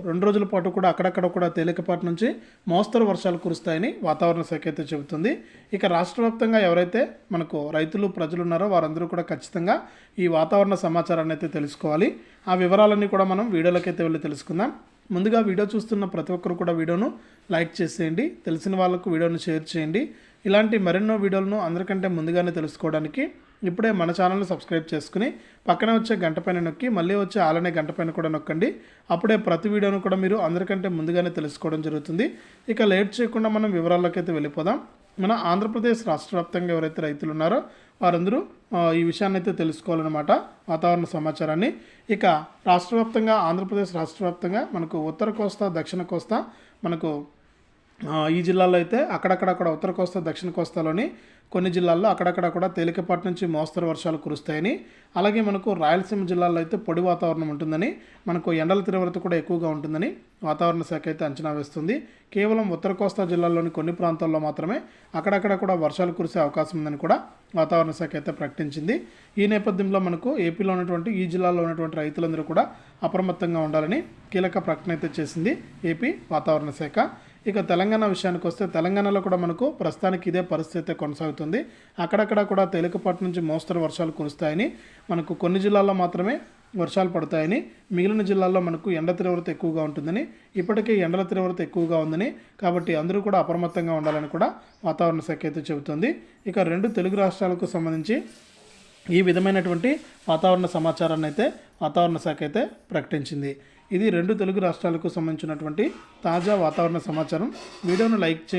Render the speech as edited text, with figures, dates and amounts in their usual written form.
2 రోజుల పాటు కూడా అక్కడక్కడ కూడా తేలికపాటి నుంచి మోస్తరు వర్షాలు కురుస్తాయని వాతావరణ శాఖ అయితే చెబుతుంది. ఇక రాష్ట్ర వ్యాప్తంగా ఎవరైతే మనకు రైతులు ప్రజలు ఉన్నారో వారందరూ కూడా ఖచ్చితంగా ఈ వాతావరణ సమాచారాన్ని అయితే తెలుసుకోవాలి. ఆ వివరాలన్నీ కూడా మనం వీడియోలోకైతే వెళ్ళి తెలుసుకుందాం. ముందుగా వీడియో చూస్తున్న ప్రతి ఒక్కరు కూడా వీడియోను లైక్ చేసేయండి, తెలిసిన వాళ్ళకు వీడియోను షేర్ చేయండి. ఇలాంటి మరెన్నో వీడియోలను అందరికంటే ముందుగానే తెలుసుకోవడానికి ఇప్పుడే మన ఛానల్ని సబ్స్క్రైబ్ చేసుకుని పక్కనే వచ్చే గంట పైన నొక్కి మళ్ళీ వచ్చే ఆలనే గంట పైన కూడా నొక్కండి. అప్పుడే ప్రతి వీడియోను కూడా మీరు అందరికంటే ముందుగానే తెలుసుకోవడం జరుగుతుంది. ఇక లేట్ చేయకుండా మనం వివరాల్లోకి అయితే వెళ్ళిపోదాం. మన ఆంధ్రప్రదేశ్ రాష్ట్ర వ్యాప్తంగా ఎవరైతే రైతులు ఉన్నారో వారందరూ ఈ విషయాన్ని అయితే తెలుసుకోవాలన్నమాట, వాతావరణ సమాచారాన్ని. ఇక రాష్ట్ర వ్యాప్తంగా ఆంధ్రప్రదేశ్ రాష్ట్ర వ్యాప్తంగా మనకు ఉత్తర కోస్తా దక్షిణ కోస్తా మనకు ఈ జిల్లాల్లో అయితే అక్కడక్కడ ఉత్తర కోస్తా దక్షిణ కోస్తాలోని కొన్ని జిల్లాల్లో అక్కడక్కడ కూడా తేలికపాటి నుంచి మోస్తరు వర్షాలు కురుస్తాయని, అలాగే మనకు రాయలసీమ జిల్లాల్లో అయితే పొడి వాతావరణం ఉంటుందని, మనకు ఎండల తీవ్రత కూడా ఎక్కువగా ఉంటుందని వాతావరణ శాఖ అయితే అంచనా వేస్తుంది. కేవలం ఉత్తర కోస్తా జిల్లాల్లోని కొన్ని ప్రాంతాల్లో మాత్రమే అక్కడక్కడ కూడా వర్షాలు కురిసే అవకాశం ఉందని కూడా వాతావరణ శాఖ అయితే ప్రకటించింది. ఈ నేపథ్యంలో మనకు ఏపీలో ఉన్నటువంటి ఈ జిల్లాల్లో ఉన్నటువంటి రైతులందరూ కూడా అప్రమత్తంగా ఉండాలని కీలక ప్రకటన అయితే చేసింది ఏపీ వాతావరణ శాఖ. ఇక తెలంగాణ విషయానికి వస్తే తెలంగాణలో కూడా మనకు ప్రస్తుతానికి ఇదే పరిస్థితి కొనసాగుతుంది. అక్కడక్కడ కూడా తేలికపాటి నుంచి మోస్తరు వర్షాలు కురుస్తాయని, మనకు కొన్ని జిల్లాల్లో మాత్రమే వర్షాలు పడతాయని, మిగిలిన జిల్లాల్లో మనకు ఎండ తీవ్రత ఎక్కువగా ఉంటుందని, ఇప్పటికే ఎండల తీవ్రత ఎక్కువగా ఉందని, కాబట్టి అందరూ కూడా అప్రమత్తంగా ఉండాలని కూడా వాతావరణ శాఖ అయితే చెబుతుంది. ఇక 2 తెలుగు రాష్ట్రాలకు సంబంధించి ఈ విధమైనటువంటి వాతావరణ సమాచారాన్ని అయితే వాతావరణ శాఖ అయితే ప్రకటించింది. ఇది 2 తెలుగు రాష్ట్రాలకు సంబంధించినటువంటి తాజా వాతావరణ సమాచారం. వీడియోను లైక్ చేయండి.